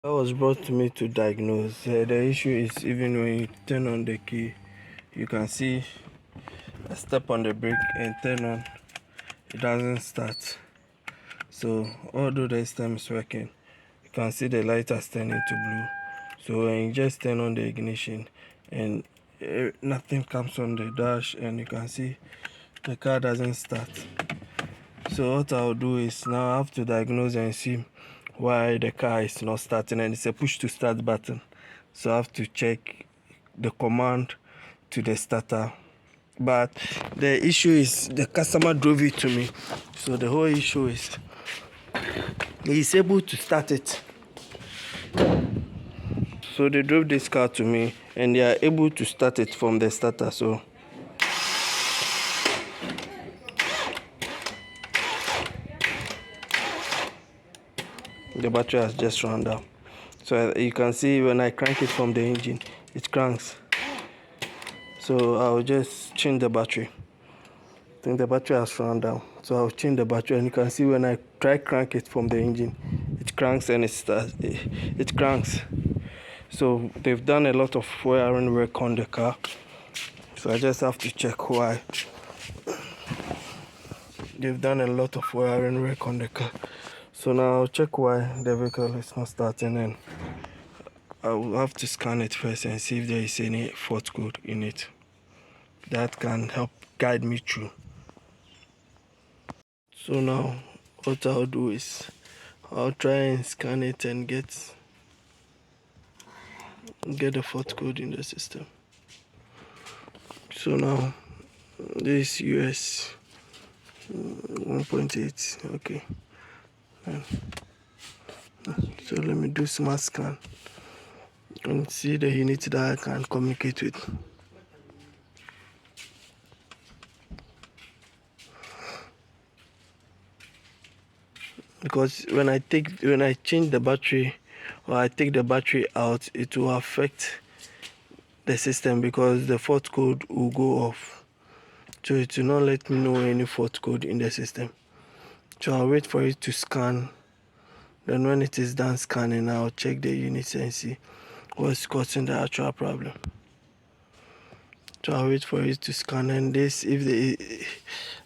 That was brought to me to diagnose. The issue is even when you turn on the key, you can see I step on the brake and turn on, it doesn't start. So although this time is working, you can see the light has turned into blue. So when you just turn on the ignition and nothing comes on the dash, and you can see the car doesn't start. So what I'll do is now I have to diagnose and see why the car is not starting, and it's a push to start button. So I have to check the command to the starter. But the issue is the customer drove it to me. So the whole issue is he's able to start it. So they drove this car to me and they are able to start it from the starter. So the battery has just run down. So you can see when I crank it from the engine, it cranks. So I'll just change the battery. I think the battery has run down. So I'll change the battery, and you can see when I try crank it from the engine, it cranks and it starts. It cranks. So they've done a lot of wiring work on the car. So I just have to check why. They've done a lot of wiring work on the car. So now I'll check why the vehicle is not starting, and I will have to scan it first and see if there is any fault code in it. That can help guide me through. So now what I'll do is I'll try and scan it and get the fault code in the system. So now this US 1.8, okay. So let me do smart scan and see the unit that I can communicate with. Because when I change the battery, or I take the battery out, it will affect the system because the fault code will go off. So it will not let me know any fault code in the system. So I'll wait for it to scan. Then when it is done scanning, I'll check the units and see what's causing the actual problem. So I'll wait for it to scan, and this, I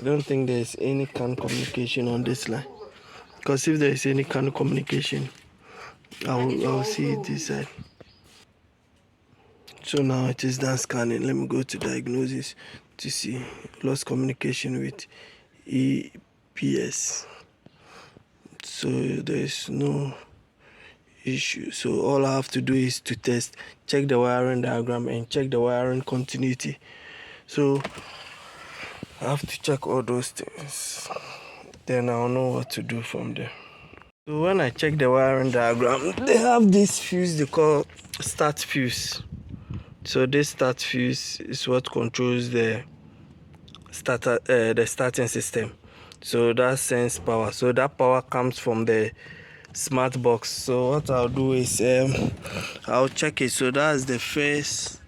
don't think there's any CAN communication on this line. Because if there is any CAN communication, I'll see it this side. So now it is done scanning. Let me go to diagnosis to see lost communication with EPS. So there is no issue. So all I have to do is to test, check the wiring diagram and check the wiring continuity. So I have to check all those things, then I'll know what to do from there. So when I check the wiring diagram, they have this fuse they call start fuse. So this start fuse is what controls the starting system. So that sends power. So that power comes from the smart box. So what I'll do is I'll check it. So that's the first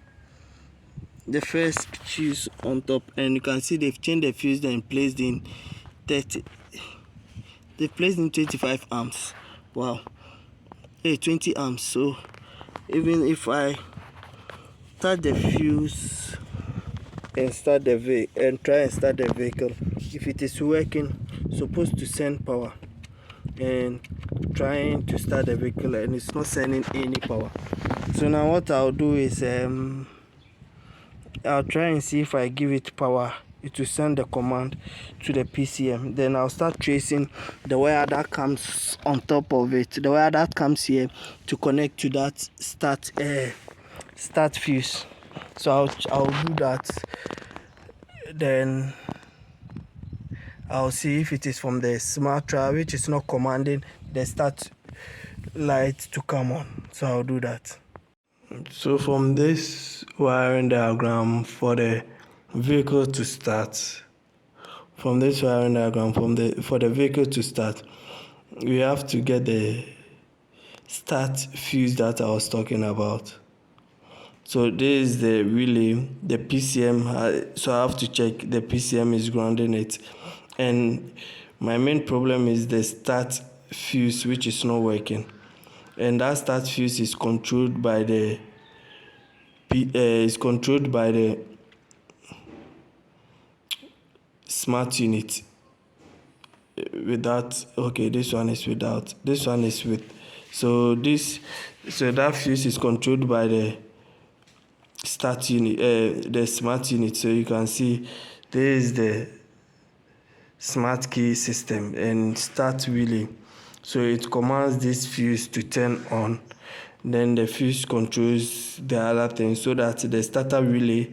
fuse on top, and you can see they've changed the fuse and placed in 30. They placed in 25 amps. Wow. 20 amps. So even if I start the fuse and start the vehicle and try and start the vehicle, if it is working, supposed to send power, and trying to start the vehicle and it's not sending any power. So now what I'll do is I'll try and see if I give it power, it will send the command to the PCM. Then I'll start tracing the wire that comes on top of it, the wire that comes here to connect to that start fuse. So I'll do that. Then I'll see if it is from the smartra, which is not commanding the start light to come on. So I'll do that. So from this wiring diagram for the vehicle to start, for the vehicle to start, we have to get the start fuse that I was talking about. So this is the relay, the PCM. So I have to check the PCM is grounding it, and my main problem is the start fuse, which is not working. and that start fuse is controlled by the smart unit. Without, okay, this one is without, this one is with. So that fuse is controlled by the start unit, the smart unit. So you can see there is the smart key system and start relay. So it commands this fuse to turn on, then the fuse controls the other thing so that the starter relay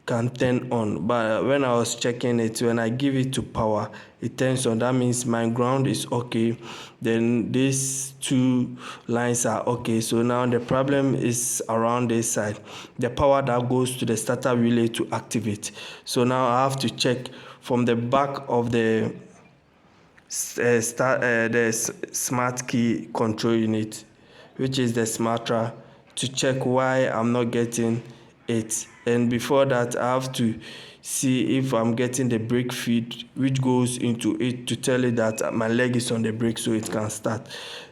can turn on. But when I was checking it, when I give it to power, it turns on. That means my ground is okay, then these two lines are okay. So now the problem is around this side, the power that goes to the starter relay to activate. So now I have to check from the back of the smart key control unit, which is the smartra, to check why I'm not getting it. And before that, I have to see if I'm getting the brake feed which goes into it to tell it that my leg is on the brake so it can start.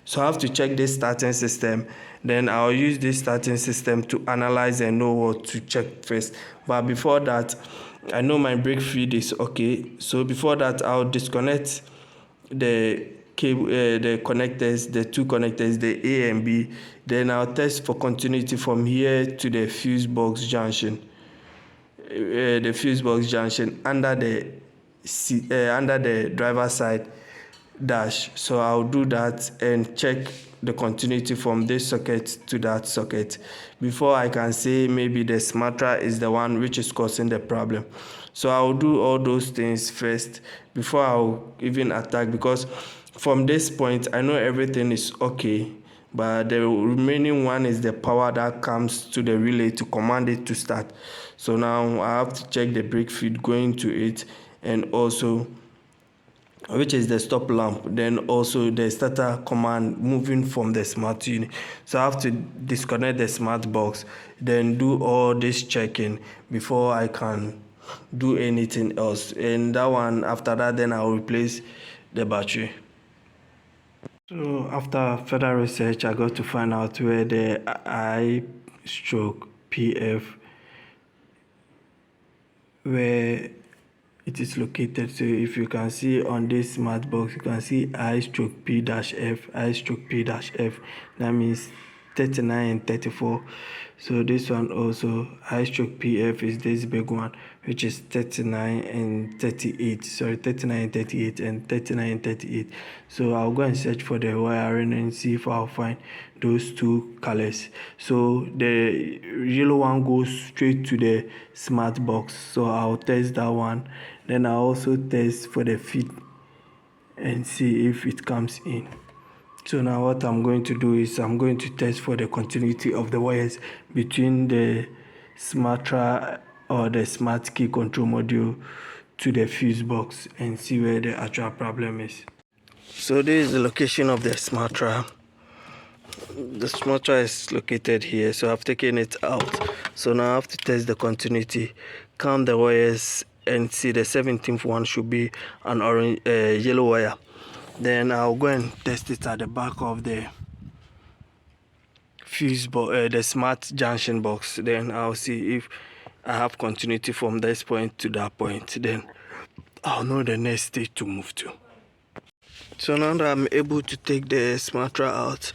So I have to check this starting system, then I'll use this starting system to analyze and know what to check first. But before that, I know my brake feed is okay. So before that, I'll disconnect the cable, the connectors, the two connectors, the A and B. Then I'll test for continuity from here to the fuse box junction. The fuse box junction under the driver side dash. So I'll do that and check the continuity from this socket to that socket before I can say maybe the smartra is the one which is causing the problem. So I'll do all those things first before I'll even attack, because from this point I know everything is okay, but the remaining one is the power that comes to the relay to command it to start. So now I have to check the brake feed going to it, and also which is the stop lamp, then also the starter command moving from the smart unit. So I have to disconnect the smart box, then do all this checking before I can do anything else. And that one, after that, then I'll replace the battery. So after further research, I got to find out where the I/PF, where it is located. So if you can see on this smart box, you can see I/P-F, I/P-F. That means 39 and 34. So this one also, I/PF, is this big one, which is 39 and 38. Sorry, 39 and 38 and 39 and 38. So I'll go and search for the wiring and see if I'll find those two colors. So the yellow one goes straight to the smart box. So I'll test that one. Then I'll also test for the feed and see if it comes in. So now what I'm going to do is I'm going to test for the continuity of the wires between the smartra or the smart key control module to the fuse box and see where the actual problem is. So this is the location of the smartra. The smartra is located here, so I've taken it out. So now I have to test the continuity, count the wires and see the 17th one should be an orange yellow wire. Then I'll go and test it at the back of the fuse box, the smart junction box. Then I'll see if I have continuity from this point to that point. Then I'll know the next stage to move to. So now that I'm able to take the smartra out,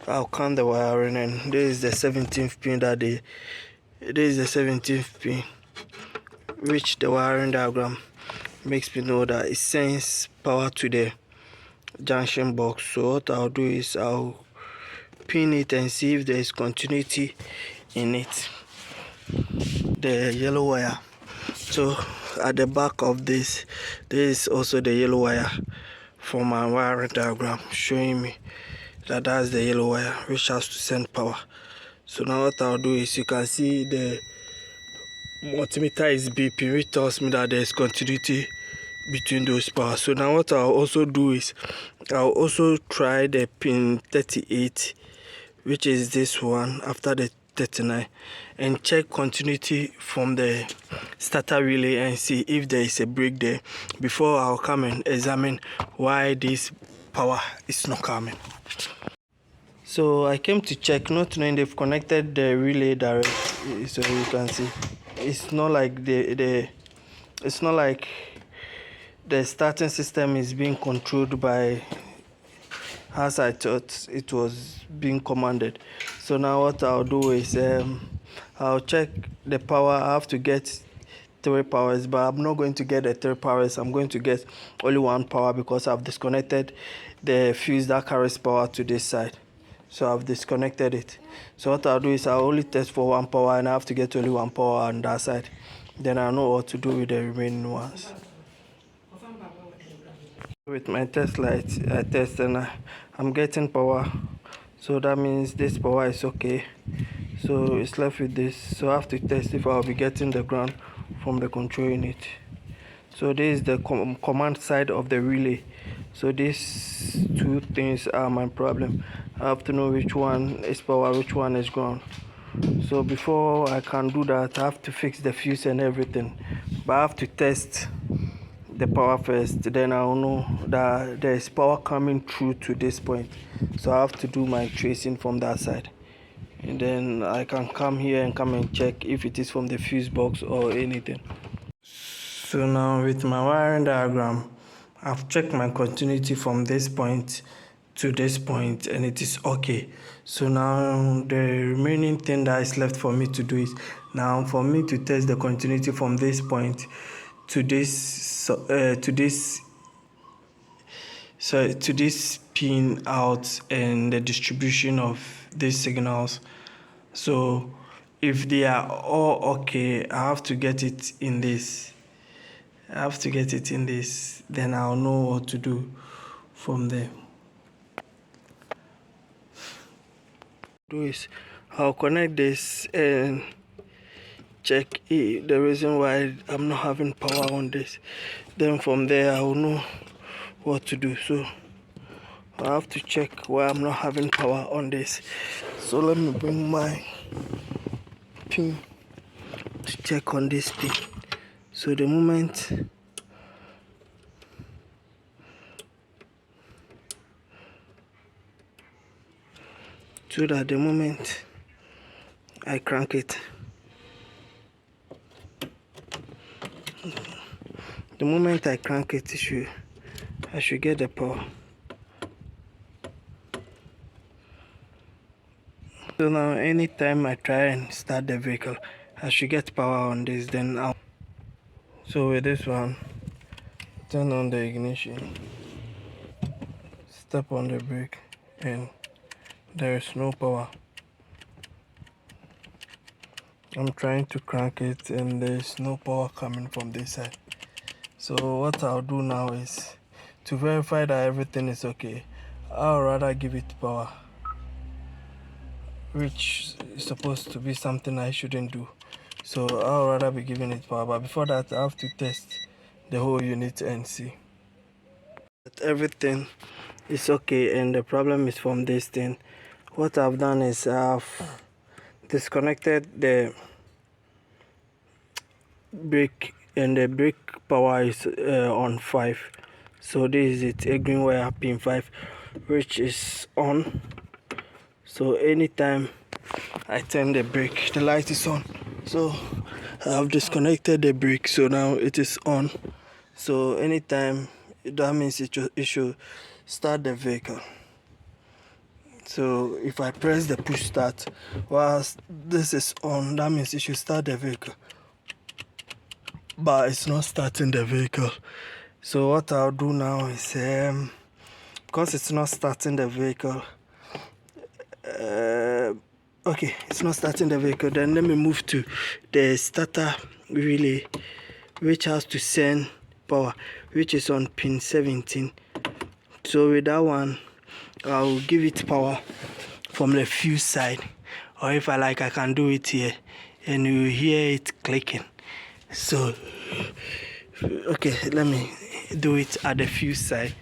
I'll count the wiring, and this is the 17th pin that this is the 17th pin, which the wiring diagram makes me know that it sends power to the junction box. So what I'll do is I'll pin it and see if there is continuity in it, the yellow wire. So at the back of this is also the yellow wire from my wiring diagram, showing me that that's the yellow wire which has to send power. So now what I'll do is, you can see the multimeter is beeping, which tells me that there is continuity between those powers. So now what I'll also do is I'll also try the pin 38, which is this one after the 39, and check continuity from the starter relay and see if there is a break there before I'll come and examine why this power is not coming. So I came to check, not knowing they've connected the relay direct, so you can see it's not like it's not like the starting system is being controlled by as I thought it was being commanded. So now what I'll do is I'll check the power. I have to get 3 powers, but I'm not going to get the 3 powers. I'm going to get only 1 power because I've disconnected the fuse that carries power to this side. So I've disconnected it. So what I'll do is I'll only test for 1 power, and I have to get only 1 power on that side. Then I know what to do with the remaining ones. With my test light, I test and I'm getting power. So that means this power is okay. So it's left with this. So I have to test if I'll be getting the ground from the control unit. So this is the command side of the relay. So these 2 things are my problem. I have to know which one is power, which one is ground. So before I can do that, I have to fix the fuse and everything. But I have to test the power first, then I'll know that there is power coming through to this point. So I have to do my tracing from that side, and then I can come here and come and check if it is from the fuse box or anything. So now with my wiring diagram, I've checked my continuity from this point to this point and it is okay. So now the remaining thing that is left for me to do is now for me to test the continuity from this point to this pin out and the distribution of these signals. So if they are all okay, I have to get it in this. Then I'll know what to do from there. I'll connect this and check the reason why I'm not having power on this. Then from there I will know what to do. So I have to check why I'm not having power on this. So let me bring my pin to check on this pin. So the moment I crank it, I should get the power. So now anytime I try and start the vehicle, I should get power on this, then I'll. So with this one, turn on the ignition, step on the brake, and there is no power. I'm trying to crank it and there is no power coming from this side. So what I'll do now is to verify that everything is okay, I'll rather give it power, which is supposed to be something I shouldn't do. So I'll rather be giving it power, but before that I have to test the whole unit and see that everything is okay and the problem is from this thing. What I've done is I've disconnected the brake and the brake power is on 5. So this is it, a green wire pin 5, which is on. So anytime I turn the brake, the light is on. So I've disconnected the brake, so now it is on. So anytime, that means it should start the vehicle. So if I press the push start whilst this is on, that means it should start the vehicle, but it's not starting the vehicle. So what I'll do now is because it's not starting the vehicle, okay, it's not starting the vehicle, then let me move to the starter relay, which has to send power, which is on pin 17. So with that one, I'll give it power from the fuse side, or if I like, I can do it here and you hear it clicking. So okay, let me do it at the fuse side.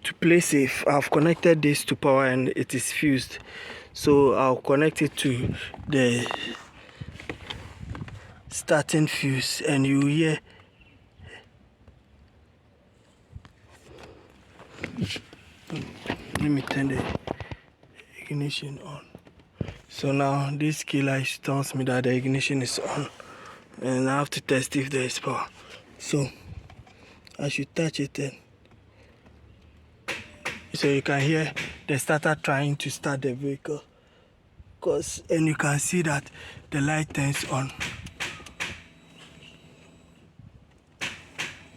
To play safe, I've connected this to power and it is fused, so I'll connect it to the starting fuse and you hear let me turn ignition on. So now this key light tells me that the ignition is on, and I have to test if there is power. So I should touch it in. So you can hear the starter trying to start the vehicle, and you can see that the light turns on.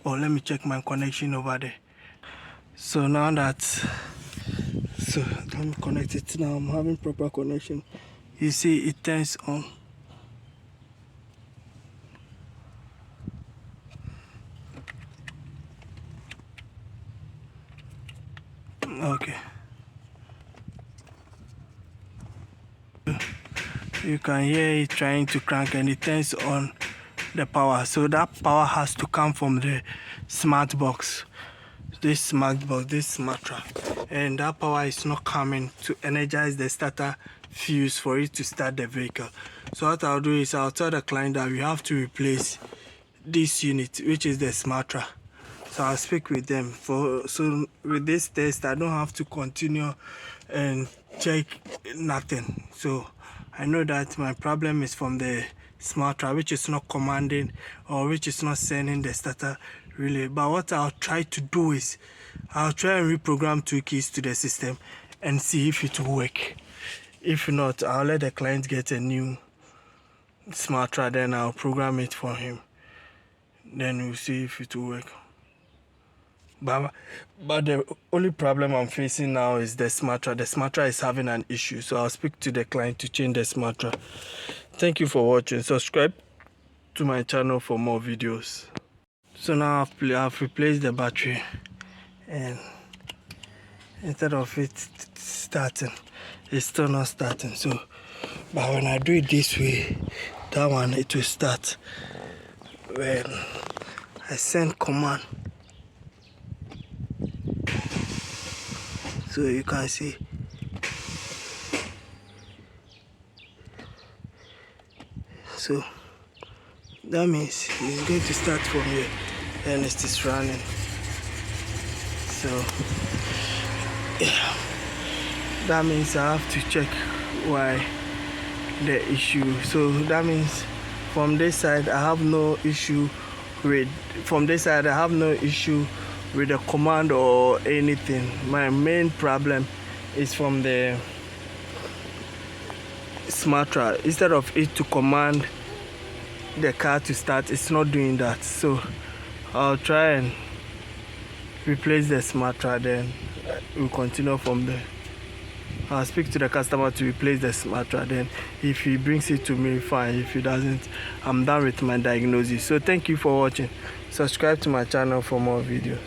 Oh, let me check my connection over there. So now that, so let me connect it now. I'm having proper connection. You see it turns on. Okay. You can hear it trying to crank, and it turns on the power. So that power has to come from the smart box. This smartra, and that power is not coming to energize the starter fuse for it to start the vehicle. So what I'll do is I'll tell the client that we have to replace this unit, which is the smartra. So I'll speak with them so with this test I don't have to continue and check nothing. So I know that my problem is from the smartra, which is not commanding or which is not sending the starter relay. But what I'll try to do is I'll try and reprogram 2 keys to the system and see if it will work. If not, I'll let the client get a new smartra, then I'll program it for him. Then we'll see if it will work. But the only problem I'm facing now is the smartra. The smartra is having an issue, so I'll speak to the client to change the smartra. Thank you for watching. Subscribe to my channel for more videos. So now I've replaced the battery, and instead of it starting, it's still not starting. So but when I do it this way, that one, it will start. When I send command, so you can see so that means it's going to start from here, and it is running. So yeah, that means I have to check why the issue. So that means from this side I have no issue with the command or anything. My main problem is from the smartra. Instead of it to command the car to start, it's not doing that. So I'll try and replace the smartra, then we'll continue from there. I'll speak to the customer to replace the smartra, then if he brings it to me, fine. If he doesn't, I'm done with my diagnosis. So thank you for watching. Subscribe to my channel for more videos.